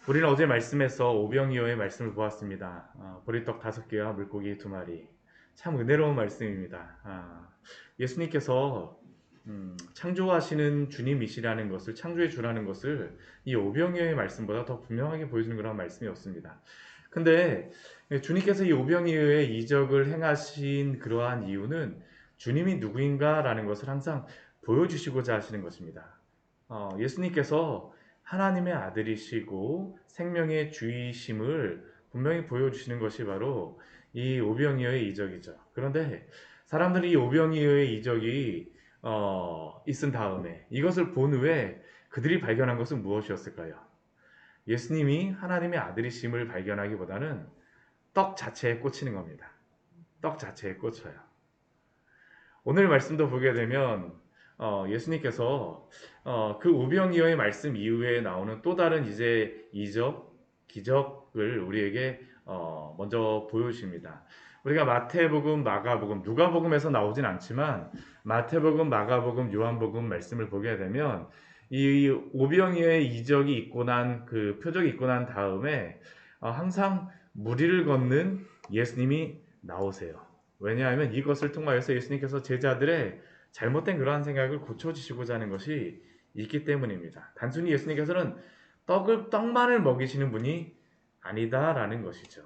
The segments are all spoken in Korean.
우리는 어제 말씀에서 오병이어의 말씀을 보았습니다. 보리떡 5개와 물고기 2마리. 참 은혜로운 말씀입니다. 예수님께서 창조하시는 주님이시라는 것을, 창조의 주라는 것을 이 오병이어의 말씀보다 더 분명하게 보여주는 그런 말씀이었습니다. 근데 주님께서 이 오병이어의 이적을 행하신 그러한 이유는 주님이 누구인가라는 것을 항상 보여주시고자 하시는 것입니다. 예수님께서 하나님의 아들이시고 생명의 주이심을 분명히 보여주시는 것이 바로 이 오병이어의 이적이죠. 그런데 사람들이 이 오병이어의 이적이 있은 다음에 이것을 본 후에 그들이 발견한 것은 무엇이었을까요? 예수님이 하나님의 아들이심을 발견하기보다는 떡 자체에 꽂히는 겁니다. 떡 자체에 꽂혀요. 오늘 말씀도 보게 되면 예수님께서 그 오병이어의 말씀 이후에 나오는 또 다른 이제 이적, 기적을 우리에게 먼저 보여주십니다. 우리가 마태복음, 마가복음, 누가복음에서 나오진 않지만 마태복음, 마가복음, 요한복음 말씀을 보게 되면 이 오병이어의 이적이 있고 난 그 표적이 있고 난 다음에 항상 무리를 걷는 예수님이 나오세요. 왜냐하면 이것을 통하여서 예수님께서 제자들의 잘못된 그러한 생각을 고쳐주시고자 하는 것이 있기 때문입니다. 단순히 예수님께서는 떡만을 먹이시는 분이 아니다라는 것이죠.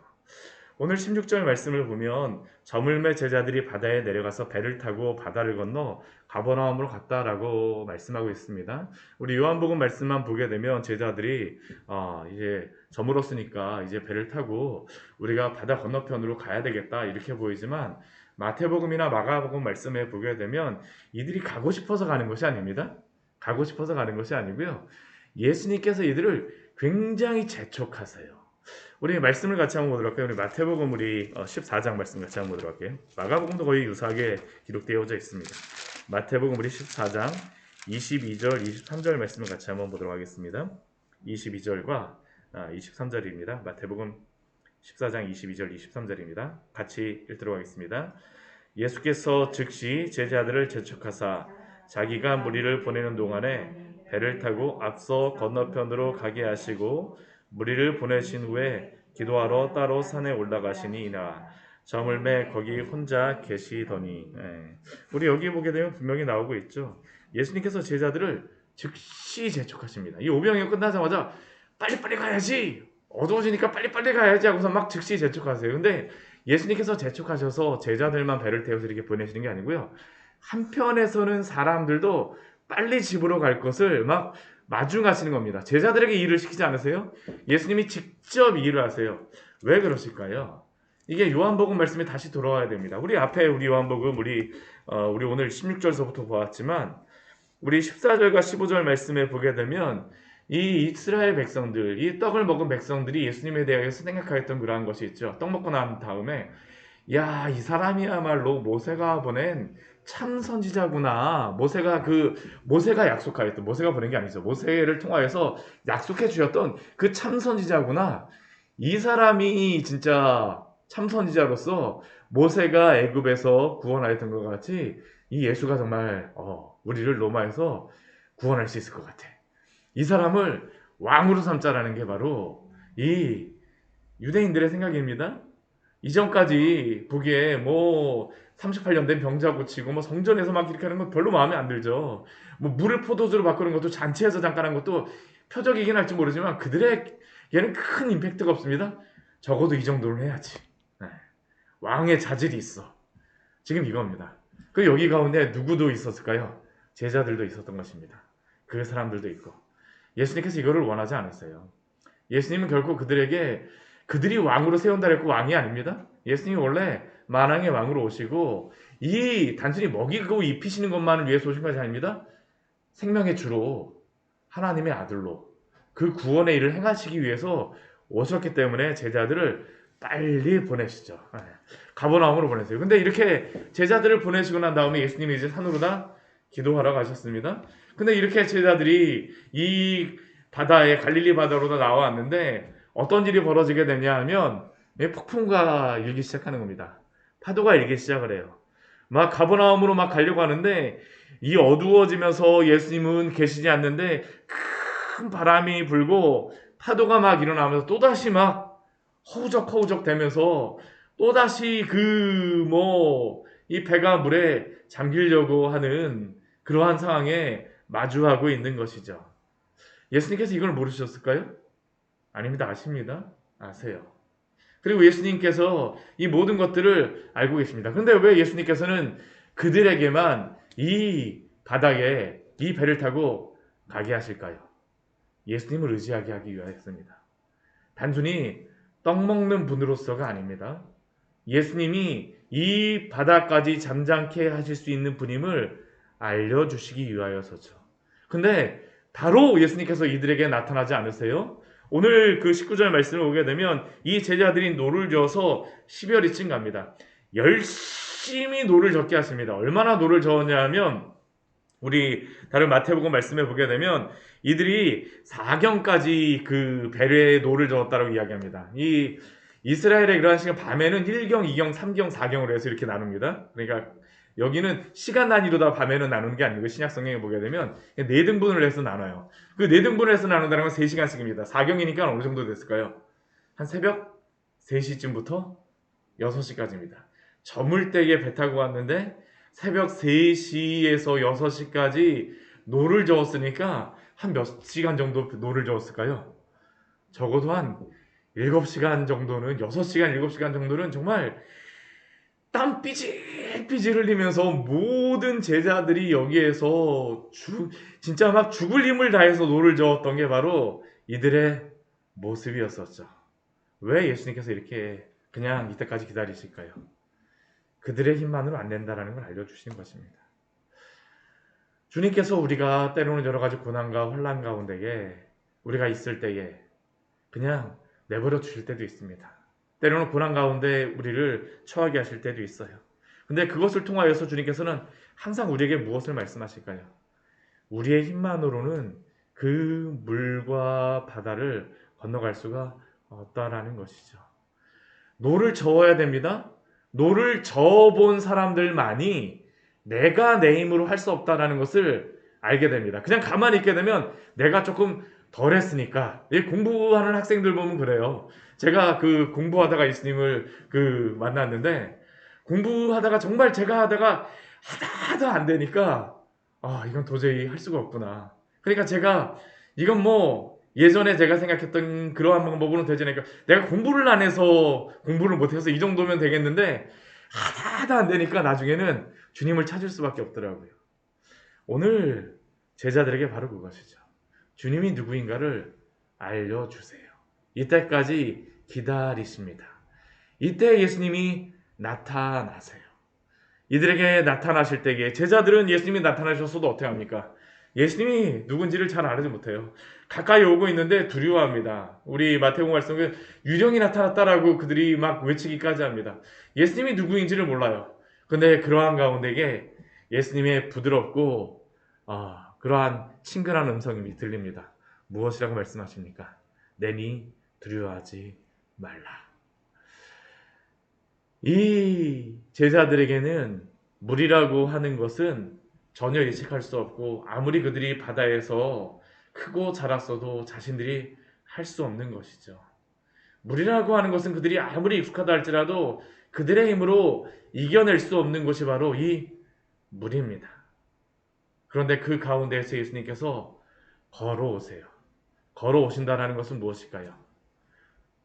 오늘 16절 말씀을 보면 저물매 제자들이 바다에 내려가서 배를 타고 바다를 건너 가버나움으로 갔다라고 말씀하고 있습니다. 우리 요한복음 말씀만 보게 되면 제자들이 이제 저물었으니까 이제 배를 타고 우리가 바다 건너편으로 가야 되겠다 이렇게 보이지만 마태복음이나 마가복음 말씀에 보게 되면 이들이 가고 싶어서 가는 것이 아닙니다. 가고 싶어서 가는 것이 아니고요. 예수님께서 이들을 굉장히 재촉하세요. 우리 말씀을 같이 한번 보도록 할게요. 우리 마태복음 우리 14장 말씀 같이 한번 보도록 할게요. 마가복음도 거의 유사하게 기록되어져 있습니다. 마태복음 우리 14장 22절, 23절 말씀을 같이 한번 보도록 하겠습니다. 22절과 23절입니다. 마태복음 14장 22절, 23절입니다. 같이 읽도록 하겠습니다. 예수께서 즉시 제자들을 재촉하사 자기가 무리를 보내는 동안에 배를 타고 앞서 건너편으로 가게 하시고 무리를 보내신 후에 기도하러 따로 산에 올라가시니이다. 저물매 거기 혼자 계시더니. 우리 여기 보게 되면 분명히 나오고 있죠. 예수님께서 제자들을 즉시 재촉하십니다. 이 오병이어 끝나자마자 빨리빨리 가야지, 어두워지니까 빨리빨리 가야지 하고서 막 즉시 재촉하세요. 근데 예수님께서 재촉하셔서 제자들만 배를 태워서 이렇게 보내시는 게 아니고요. 한편에서는 사람들도 빨리 집으로 갈 것을 막 마중하시는 겁니다. 제자들에게 일을 시키지 않으세요? 예수님이 직접 일을 하세요. 왜 그러실까요? 이게 요한복음 말씀에 다시 돌아와야 됩니다. 우리 앞에 우리 요한복음 우리 오늘 16절서부터 보았지만 우리 14절과 15절 말씀에 보게 되면 이 이스라엘 백성들, 이 떡을 먹은 백성들이 예수님에 대해서 생각하였던 그러한 것이 있죠. 떡 먹고 난 다음에 야, 이 사람이야말로 모세가 보낸 참 선지자구나. 모세가 약속하였던, 모세가 보낸 게 아니죠. 모세를 통하여서 약속해 주셨던 그 참 선지자구나. 이 사람이 진짜 참 선지자로서 모세가 애굽에서 구원하였던 것 같이 이 예수가 정말 우리를 로마에서 구원할 수 있을 것 같아. 이 사람을 왕으로 삼자라는 게 바로 이 유대인들의 생각입니다. 이전까지 보기에 뭐 38년 된 병자 고치고 뭐 성전에서 막 이렇게 하는 건 별로 마음에 안 들죠. 뭐 물을 포도주로 바꾸는 것도 잔치에서 잠깐 한 것도 표적이긴 할지 모르지만 그들에게는 큰 임팩트가 없습니다. 적어도 이 정도는 해야지. 네. 왕의 자질이 있어. 지금 이겁니다. 그 여기 가운데 누구도 있었을까요? 제자들도 있었던 것입니다. 그 사람들도 있고. 예수님께서 이거를 원하지 않았어요. 예수님은 결코 그들이 왕으로 세운다 했고 왕이 아닙니다. 예수님이 원래 만왕의 왕으로 오시고 이 단순히 먹이고 입히시는 것만을 위해서 오신 것이 아닙니다. 생명의 주로 하나님의 아들로 그 구원의 일을 행하시기 위해서 오셨기 때문에 제자들을 빨리 보내시죠. 가버나움으로 보내세요. 근데 이렇게 제자들을 보내시고 난 다음에 예수님이 이제 산으로다 기도하러 가셨습니다. 근데 이렇게 제자들이 이 갈릴리 바다로 나왔는데 어떤 일이 벌어지게 되냐 하면 폭풍과 일기 시작하는 겁니다. 파도가 일기 시작을 해요. 막 가버나움으로 막 가려고 하는데 이 어두워지면서 예수님은 계시지 않는데 큰 바람이 불고 파도가 막 일어나면서 또다시 막 허우적허우적 되면서 또다시 이 배가 물에 잠기려고 하는 그러한 상황에 마주하고 있는 것이죠. 예수님께서 이걸 모르셨을까요? 아닙니다. 아십니다. 아세요. 그리고 예수님께서 이 모든 것들을 알고 계십니다. 그런데 왜 예수님께서는 그들에게만 이 바다에 이 배를 타고 가게 하실까요? 예수님을 의지하게 하기 위하였습니다. 단순히 떡 먹는 분으로서가 아닙니다. 예수님이 이 바다까지 잠잠케 하실 수 있는 분임을 알려주시기 위하여서죠. 근데 바로 예수님께서 이들에게 나타나지 않으세요? 오늘 그 19절 말씀을 보게 되면 이 제자들이 노를 저어서 10여리쯤 갑니다. 열심히 노를 젓게 하십니다. 얼마나 노를 저었냐 하면 우리 다른 마태복음 말씀에 보게 되면 이들이 4경까지 그 배에 노를 저었다고 이야기합니다. 이 이스라엘의 그러한 시간 밤에는 1경, 2경, 3경, 4경으로 해서 이렇게 나눕니다. 그러니까 여기는 시간 단위로 다 밤에는 나누는 게 아니고 신약 성경에 보게 되면 4등분을 해서 나눠요. 그 4등분을 해서 나눈다는 건 3시간씩입니다. 4경이니까 어느 정도 됐을까요? 한 새벽 3시쯤부터 6시까지입니다. 저물때에 배 타고 왔는데 새벽 3시에서 6시까지 노를 저었으니까 한 몇 시간 정도 노를 저었을까요? 적어도 한 7시간 정도는 6시간, 7시간 정도는 정말 땀 삐질삐질 흘리면서 모든 제자들이 여기에서 진짜 막 죽을 힘을 다해서 노를 저었던 게 바로 이들의 모습이었었죠. 왜 예수님께서 이렇게 그냥 이때까지 기다리실까요? 그들의 힘만으로 안 된다라는 걸 알려주시는 것입니다. 주님께서 우리가 때로는 여러 가지 고난과 혼란 가운데에 우리가 있을 때에 그냥 내버려 주실 때도 있습니다. 때로는 고난 가운데 우리를 처하게 하실 때도 있어요. 근데 그것을 통하여서 주님께서는 항상 우리에게 무엇을 말씀하실까요? 우리의 힘만으로는 그 물과 바다를 건너갈 수가 없다라는 것이죠. 노를 저어야 됩니다. 노를 저어본 사람들만이 내가 내 힘으로 할 수 없다라는 것을 알게 됩니다. 그냥 가만히 있게 되면 내가 조금 덜 했으니까. 공부하는 학생들 보면 그래요. 제가 그 공부하다가 예수님을 만났는데 공부하다가 정말 제가 하다가 하다 안 되니까 이건 도저히 할 수가 없구나. 그러니까 제가 이건 예전에 제가 생각했던 그러한 방법으로는 되지 않으니까 내가 공부를 안 해서 공부를 못해서 이 정도면 되겠는데 하다 안 되니까 나중에는 주님을 찾을 수밖에 없더라고요. 오늘 제자들에게 바로 그것이죠. 주님이 누구인가를 알려주세요. 이때까지 기다리십니다. 이때 예수님이 나타나세요. 이들에게 나타나실 때에 제자들은 예수님이 나타나셨어도 어떻게 합니까? 예수님이 누군지를 잘 알지 못해요. 가까이 오고 있는데 두려워합니다. 우리 마태복음 말씀에 유령이 나타났다라고 그들이 막 외치기까지 합니다. 예수님이 누구인지를 몰라요. 근데 그러한 가운데에 예수님의 부드럽고 그러한 친근한 음성이 들립니다. 무엇이라고 말씀하십니까? 내니 두려워하지 말라. 이 제자들에게는 물이라고 하는 것은 전혀 예측할 수 없고 아무리 그들이 바다에서 크고 자랐어도 자신들이 할 수 없는 것이죠. 물이라고 하는 것은 그들이 아무리 익숙하다 할지라도 그들의 힘으로 이겨낼 수 없는 것이 바로 이 물입니다. 그런데 그 가운데에서 예수님께서 걸어오세요. 걸어오신다는 것은 무엇일까요?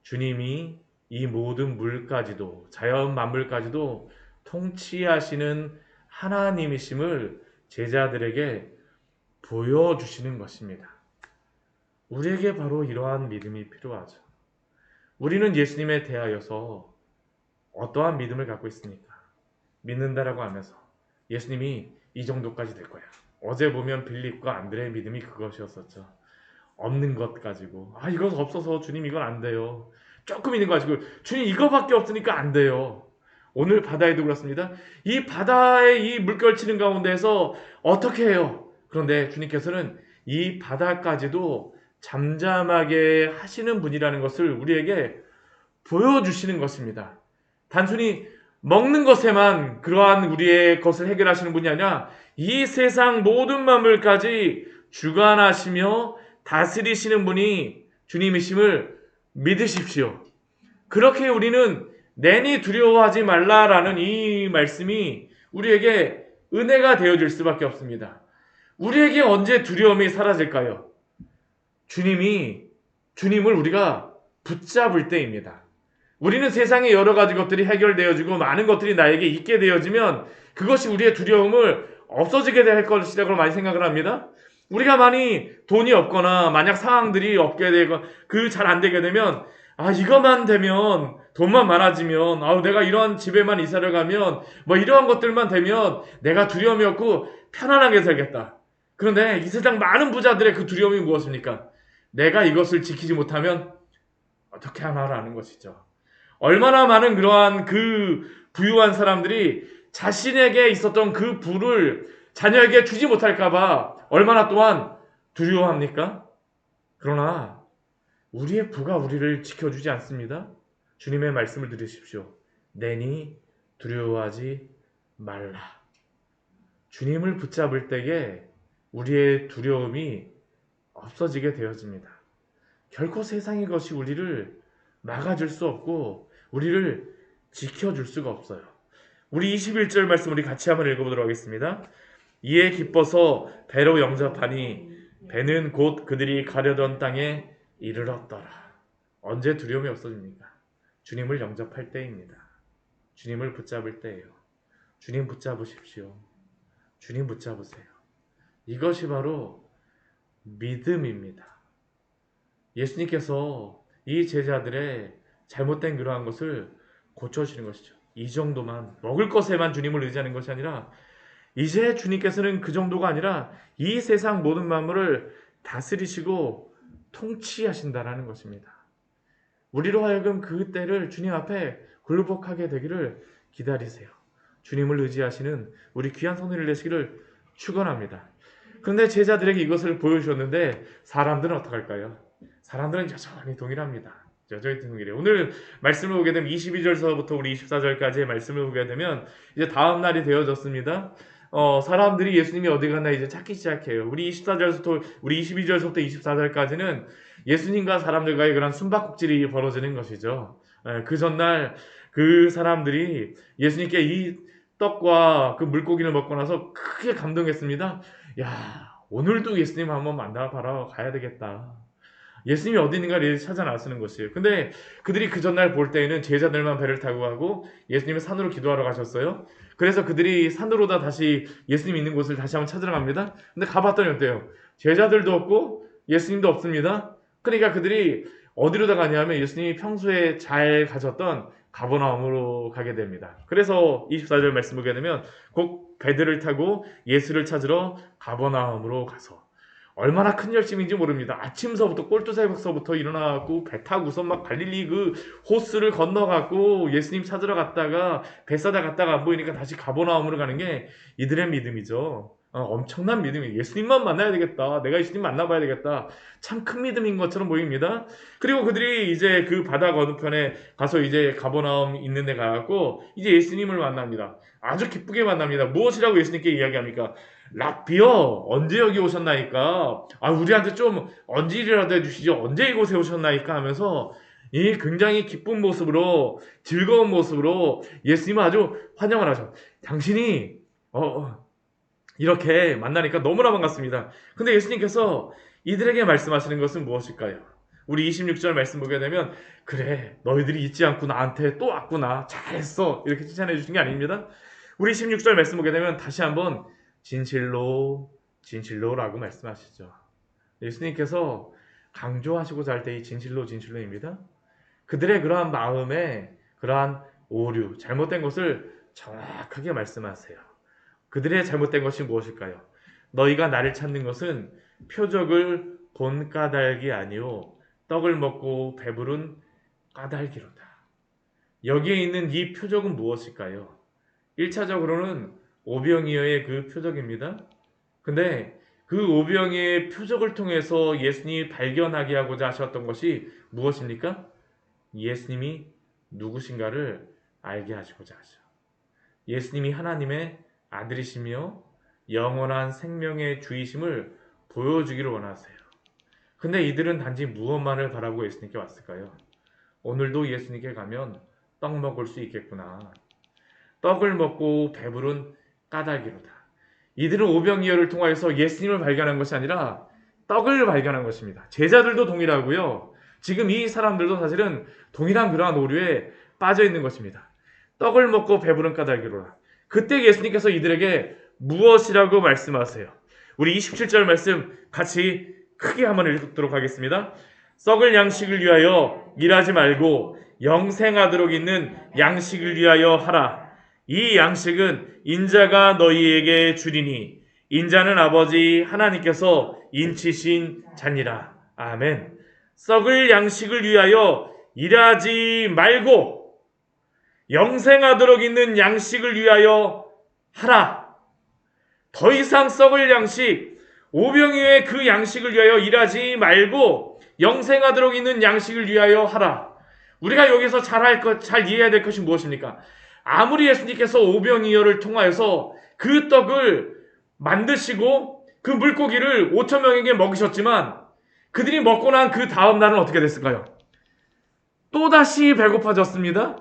주님이 이 모든 물까지도 자연 만물까지도 통치하시는 하나님이심을 제자들에게 보여주시는 것입니다. 우리에게 바로 이러한 믿음이 필요하죠. 우리는 예수님에 대하여서 어떠한 믿음을 갖고 있습니까? 믿는다라고 하면서 예수님이 이 정도까지 될 거야. 어제 보면 빌립과 안드레의 믿음이 그것이었었죠. 없는 것 가지고 이거 없어서 주님 이건 안 돼요. 조금 있는 거 가지고 주님 이거밖에 없으니까 안 돼요. 오늘 바다에도 그렇습니다. 이 바다에 이 물결 치는 가운데에서 어떻게 해요? 그런데 주님께서는 이 바다까지도 잠잠하게 하시는 분이라는 것을 우리에게 보여주시는 것입니다. 단순히 먹는 것에만 그러한 우리의 것을 해결하시는 분이 아니라 이 세상 모든 만물까지 주관하시며 다스리시는 분이 주님이심을 믿으십시오. 그렇게 우리는 내니 두려워하지 말라라는 이 말씀이 우리에게 은혜가 되어질 수밖에 없습니다. 우리에게 언제 두려움이 사라질까요? 주님을 우리가 붙잡을 때입니다. 우리는 세상의 여러 가지 것들이 해결되어지고 많은 것들이 나에게 있게 되어지면 그것이 우리의 두려움을 없어지게 될 것이라고 많이 생각을 합니다. 우리가 많이 돈이 없거나 만약 상황들이 없게 되고 잘 안 되게 되면 이것만 되면 돈만 많아지면 내가 이런 집에만 이사를 가면 뭐 이러한 것들만 되면 내가 두려움이 없고 편안하게 살겠다. 그런데 이 세상 많은 부자들의 그 두려움이 무엇입니까? 내가 이것을 지키지 못하면 어떻게 하나라는 것이죠. 얼마나 많은 그러한 그 부유한 사람들이 자신에게 있었던 그 부를 자녀에게 주지 못할까봐 얼마나 또한 두려워합니까? 그러나 우리의 부가 우리를 지켜주지 않습니다. 주님의 말씀을 들으십시오. 내니 두려워하지 말라. 주님을 붙잡을 때에 우리의 두려움이 없어지게 되어집니다. 결코 세상의 것이 우리를 막아줄 수 없고 우리를 지켜줄 수가 없어요. 우리 21절 말씀 우리 같이 한번 읽어보도록 하겠습니다. 이에 기뻐서 배로 영접하니 배는 곧 그들이 가려던 땅에 이르렀더라. 언제 두려움이 없어집니까? 주님을 영접할 때입니다. 주님을 붙잡을 때예요. 주님 붙잡으십시오. 주님 붙잡으세요. 이것이 바로 믿음입니다. 예수님께서 이 제자들의 잘못된 그러한 것을 고쳐주시는 것이죠. 이 정도만 먹을 것에만 주님을 의지하는 것이 아니라 이제 주님께서는 그 정도가 아니라 이 세상 모든 만물을 다스리시고 통치하신다라는 것입니다. 우리로 하여금 그 때를 주님 앞에 굴복하게 되기를 기다리세요. 주님을 의지하시는 우리 귀한 성도를 되시기를 축원합니다. 그런데 제자들에게 이것을 보여주셨는데 사람들은 어떡할까요? 사람들은 여전히 동일합니다. 여전히 동일해요. 오늘 말씀을 보게 되면 22절서부터 우리 24절까지의 말씀을 보게 되면 이제 다음 날이 되어졌습니다. 사람들이 예수님이 어디 갔나 이제 찾기 시작해요. 우리 22절부터 24절까지는 예수님과 사람들과의 그런 숨바꼭질이 벌어지는 것이죠. 그 전날 그 사람들이 예수님께 이 떡과 그 물고기를 먹고 나서 크게 감동했습니다. 야, 오늘도 예수님 한번 만나봐라 가야 되겠다. 예수님이 어디 있는가를 찾아 나서는 것이에요. 근데 그들이 그 전날 볼 때에는 제자들만 배를 타고 가고 예수님은 산으로 기도하러 가셨어요. 그래서 그들이 산으로다 다시 예수님 있는 곳을 다시 한번 찾으러 갑니다. 근데 가봤더니 어때요? 제자들도 없고 예수님도 없습니다. 그러니까 그들이 어디로다 가냐면 예수님이 평소에 잘 가셨던 가버나움으로 가게 됩니다. 그래서 24절 말씀 보게 되면 곧 배들을 타고 예수를 찾으러 가버나움으로 가서 얼마나 큰 열심인지 모릅니다. 아침서부터 꼴뚜새벽서부터 일어나고 배 타고서 막 갈릴리 그 호수를 건너가고 예수님 찾으러 갔다가 벳사다 갔다가 안 보이니까 다시 가버나움으로 가는 게 이들의 믿음이죠. 엄청난 믿음이에요. 예수님만 만나야 되겠다. 내가 예수님 만나봐야 되겠다. 참 큰 믿음인 것처럼 보입니다. 그리고 그들이 이제 그 바다 건너편에 가서 이제 가버나움 있는 데 가고 이제 예수님을 만납니다. 아주 기쁘게 만납니다. 무엇이라고 예수님께 이야기합니까? 랍비여 언제 여기 오셨나이까? 우리한테 좀 언질이라도 해주시죠. 언제 이곳에 오셨나이까? 하면서 이 굉장히 기쁜 모습으로 즐거운 모습으로 예수님을 아주 환영을 하죠. 당신이 이렇게 만나니까 너무나 반갑습니다. 근데 예수님께서 이들에게 말씀하시는 것은 무엇일까요? 우리 26절 말씀 보게 되면 그래 너희들이 잊지 않고 나한테 또 왔구나 잘했어 이렇게 칭찬해 주신 게 아닙니다. 우리 16절 말씀 보게 되면 다시 한번 진실로 진실로라고 말씀하시죠. 예수님께서 강조하시고자 할 때 이 진실로입니다. 그들의 그러한 마음에 그러한 오류, 잘못된 것을 정확하게 말씀하세요. 그들의 잘못된 것이 무엇일까요? 너희가 나를 찾는 것은 표적을 본 까닭이 아니요 떡을 먹고 배부른 까닭이로다. 여기에 있는 이 표적은 무엇일까요? 1차적으로는 오병이어의 그 표적입니다. 근데 그 오병이어의 표적을 통해서 예수님이 발견하게 하고자 하셨던 것이 무엇입니까? 예수님이 누구신가를 알게 하시고자 하죠. 예수님이 하나님의 아들이시며 영원한 생명의 주이심을 보여주기를 원하세요. 근데 이들은 단지 무엇만을 바라고 예수님께 왔을까요? 오늘도 예수님께 가면 떡 먹을 수 있겠구나. 떡을 먹고 배부른 까닭이로다. 이들은 오병이어를 통하여서 예수님을 발견한 것이 아니라 떡을 발견한 것입니다. 제자들도 동일하고요. 지금 이 사람들도 사실은 동일한 그러한 오류에 빠져 있는 것입니다. 떡을 먹고 배부른 까닭이로다. 그때 예수님께서 이들에게 무엇이라고 말씀하세요? 우리 27절 말씀 같이 크게 한번 읽도록 하겠습니다. 썩을 양식을 위하여 일하지 말고 영생하도록 있는 양식을 위하여 하라. 이 양식은 인자가 너희에게 주리니 인자는 아버지 하나님께서 인치신 자니라. 아멘. 썩을 양식을 위하여 일하지 말고 영생하도록 있는 양식을 위하여 하라. 더 이상 썩을 양식, 오병이어의 그 양식을 위하여 일하지 말고 영생하도록 있는 양식을 위하여 하라. 우리가 여기서 잘 이해해야 될 것이 무엇입니까? 아무리 예수님께서 오병이어를 통하여서 그 떡을 만드시고 그 물고기를 5천 명에게 먹이셨지만 그들이 먹고 난 그 다음 날은 어떻게 됐을까요? 또다시 배고파졌습니다.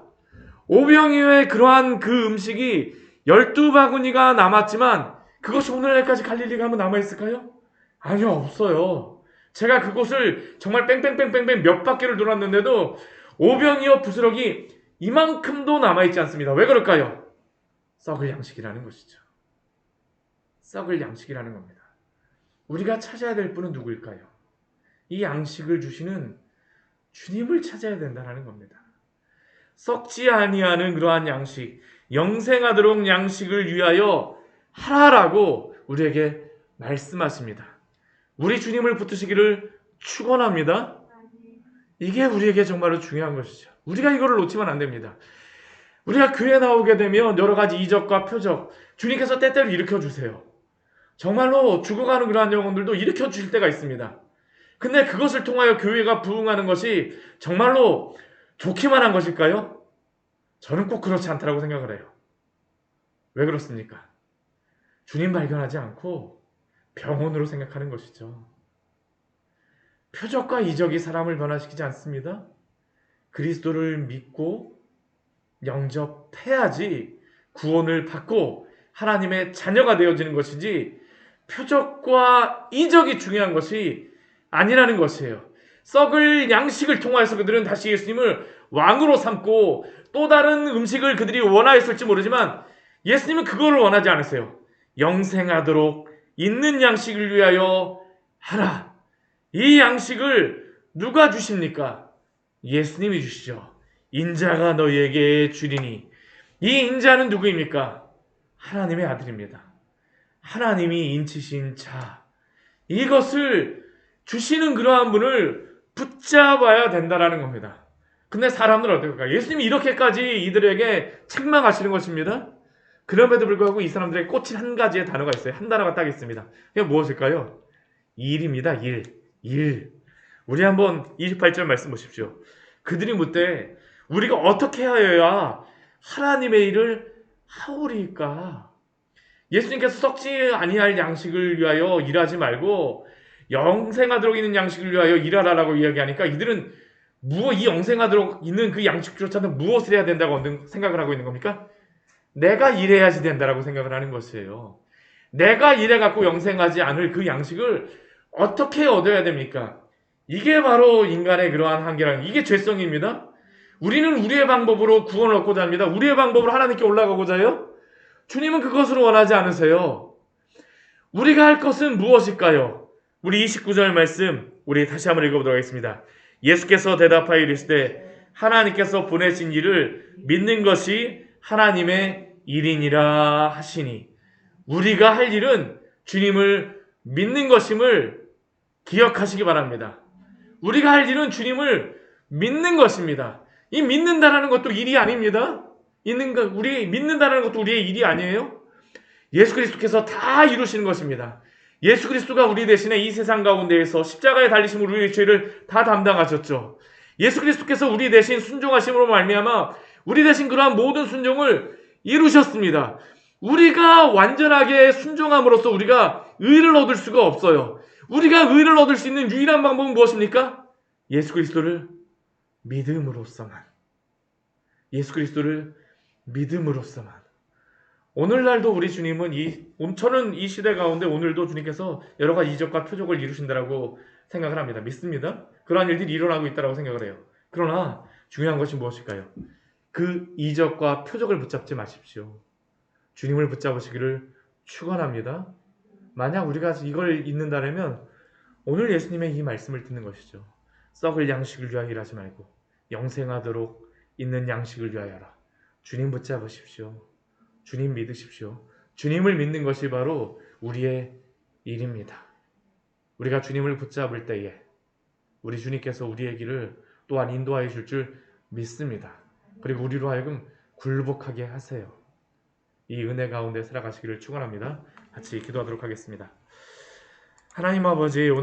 오병이어의 그러한 그 음식이 12바구니가 남았지만 그것이 오늘날까지 갈릴리 가면 남아있을까요? 아니요, 없어요. 제가 그곳을 정말 뺑뺑뺑뺑뺑 몇 바퀴를 돌았는데도 오병이어 부스러기 이만큼도 남아있지 않습니다. 왜 그럴까요? 썩을 양식이라는 것이죠. 썩을 양식이라는 겁니다. 우리가 찾아야 될 분은 누구일까요? 이 양식을 주시는 주님을 찾아야 된다는 겁니다. 썩지 아니하는 그러한 양식, 영생하도록 양식을 위하여 하라라고 우리에게 말씀하십니다. 우리 주님을 붙드시기를 축원합니다. 이게 우리에게 정말로 중요한 것이죠. 우리가 이거를 놓치면 안 됩니다. 우리가 교회 나오게 되면 여러 가지 이적과 표적, 주님께서 때때로 일으켜 주세요. 정말로 죽어가는 그러한 영혼들도 일으켜 주실 때가 있습니다. 근데 그것을 통하여 교회가 부흥하는 것이 정말로 좋기만 한 것일까요? 저는 꼭 그렇지 않다고 생각을 해요. 왜 그렇습니까? 주님 발견하지 않고 병원으로 생각하는 것이죠. 표적과 이적이 사람을 변화시키지 않습니다. 그리스도를 믿고 영접해야지 구원을 받고 하나님의 자녀가 되어지는 것이지 표적과 이적이 중요한 것이 아니라는 것이에요. 썩을 양식을 통하여서 그들은 다시 예수님을 왕으로 삼고 또 다른 음식을 그들이 원하였을지 모르지만 예수님은 그거를 원하지 않으세요. 영생하도록 있는 양식을 위하여 하라. 이 양식을 누가 주십니까? 예수님이 주시죠. 인자가 너희에게 주리니. 이 인자는 누구입니까? 하나님의 아들입니다. 하나님이 인치신 자. 이것을 주시는 그러한 분을 붙잡아야 된다는 겁니다. 근데 사람들은 어떨까요? 예수님이 이렇게까지 이들에게 책망하시는 것입니다. 그럼에도 불구하고 이 사람들에게 꽂힌 한 가지의 단어가 있어요. 한 단어가 딱 있습니다. 그게 무엇일까요? 일입니다. 일. 우리 한번 28절 말씀 보십시오. 그들이 묻되 우리가 어떻게 하여야 하나님의 일을 하오리까? 예수님께서 썩지 아니할 양식을 위하여 일하지 말고 영생하도록 있는 양식을 위하여 일하라라고 이야기하니까 이들은 이 영생하도록 있는 그 양식조차도 무엇을 해야 된다고 생각을 하고 있는 겁니까? 내가 일해야지 된다라고 생각을 하는 것이에요. 내가 일해갖고 영생하지 않을 그 양식을 어떻게 얻어야 됩니까? 이게 바로 인간의 그러한 한계라는, 이게 죄성입니다. 우리는 우리의 방법으로 구원을 얻고자 합니다. 우리의 방법으로 하나님께 올라가고자 해요. 주님은 그것을 원하지 않으세요. 우리가 할 것은 무엇일까요? 우리 29절 말씀 우리 다시 한번 읽어보도록 하겠습니다. 예수께서 대답하여 이르시되 하나님께서 보내신 일을 믿는 것이 하나님의 일이니라 하시니. 우리가 할 일은 주님을 믿는 것임을 기억하시기 바랍니다. 우리가 할 일은 주님을 믿는 것입니다. 이 믿는다라는 것도 일이 아닙니다. 우리 믿는다라는 것도 우리의 일이 아니에요. 예수 그리스도께서 다 이루시는 것입니다. 예수 그리스도가 우리 대신에 이 세상 가운데에서 십자가에 달리심으로 우리의 죄를 다 담당하셨죠. 예수 그리스도께서 우리 대신 순종하심으로 말미암아 우리 대신 그러한 모든 순종을 이루셨습니다. 우리가 완전하게 순종함으로써 우리가 의를 얻을 수가 없어요. 우리가 의를 얻을 수 있는 유일한 방법은 무엇입니까? 예수 그리스도를 믿음으로써만. 예수 그리스도를 믿음으로써만. 오늘날도 우리 주님은 저는 이 시대 가운데 오늘도 주님께서 여러 가지 이적과 표적을 이루신다라고 생각을 합니다. 믿습니다. 그러한 일들이 일어나고 있다고 생각을 해요. 그러나 중요한 것이 무엇일까요? 그 이적과 표적을 붙잡지 마십시오. 주님을 붙잡으시기를 축원합니다. 만약 우리가 이걸 잊는다면 오늘 예수님의 이 말씀을 듣는 것이죠. 썩을 양식을 위하여 일하지 말고 영생하도록 있는 양식을 위하여 하라. 주님 붙잡으십시오. 주님 믿으십시오. 주님을 믿는 것이 바로 우리의 일입니다. 우리가 주님을 붙잡을 때에 우리 주님께서 우리의 길을 또한 인도하여 줄 믿습니다. 그리고 우리로 하여금 굴복하게 하세요. 이 은혜 가운데 살아가시기를 축원합니다. 같이 기도하도록 하겠습니다. 하나님 아버지, 오늘